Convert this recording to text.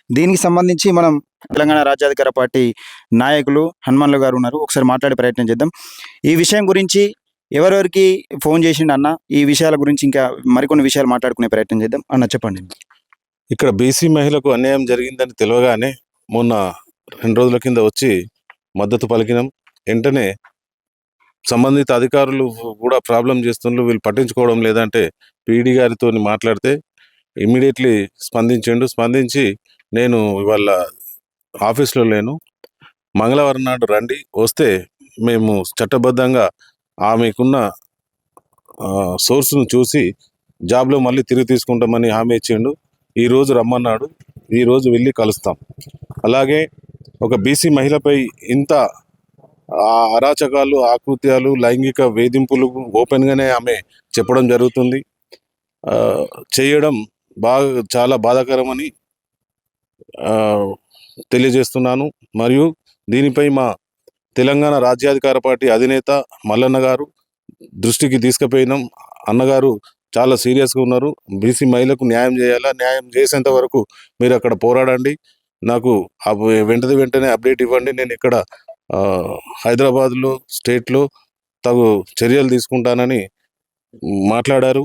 దీనికి సంబంధించి మనం తెలంగాణ రాజ్యాధికార పార్టీ నాయకులు హనుమాన్లు గారు ఉన్నారు. ఒకసారి మాట్లాడే ప్రయత్నం చేద్దాం. ఈ విషయం గురించి ఎవరెవరికి ఫోన్ చేసిండు అన్న, ఈ విషయాల గురించి ఇంకా మరికొన్ని విషయాలు మాట్లాడుకునే ప్రయత్నం చేద్దాం. అన్న చెప్పండి. ఇక్కడ బీసీ మహిళకు అన్యాయం జరిగిందని తెలియగానే మొన్న 2 రోజుల కింద వచ్చి మద్దతు పలికినాం. వెంటనే సంబంధిత అధికారులు కూడా ప్రాబ్లం చేస్తున్నారు, వీళ్ళు పట్టించుకోవడం లేదంటే పీడీ గారితో మాట్లాడితే ఇమ్మీడియట్లీ స్పందించి నేను ఇవాళ ఆఫీస్లో లేను, మంగళవారం నాడు రండి, వస్తే మేము చట్టబద్ధంగా ఆమెకున్న సోర్స్ను చూసి జాబ్లో మళ్ళీ తిరిగి తీసుకుంటామని హామీ ఇచ్చిండు. ఈరోజు రమ్మన్నాడు, ఈరోజు వెళ్ళి కలుస్తాం. అలాగే ఒక బీసీ మహిళపై ఇంత అరాచకాలు, ఆకృత్యాలు, లైంగిక వేధింపులు ఓపెన్గానే ఆమె చెప్పడం జరుగుతుంది. చేయడం చాలా బాధాకరమని తెలియజేస్తున్నాను. మరియు దీనిపై మా తెలంగాణ రాజ్యాధికార పార్టీ అధినేత మల్లన్న గారు దృష్టికి తీసుకుపోయినాం. అన్నగారు చాలా సీరియస్గా ఉన్నారు. బీసీ మహిళకు న్యాయం చేయాలా, న్యాయం చేసేంత వరకు మీరు అక్కడ పోరాడండి, నాకు వెంటనే అప్డేట్ ఇవ్వండి, నేను ఇక్కడ హైదరాబాద్లో స్టేట్లో తగు చర్యలు తీసుకుంటానని మాట్లాడారు.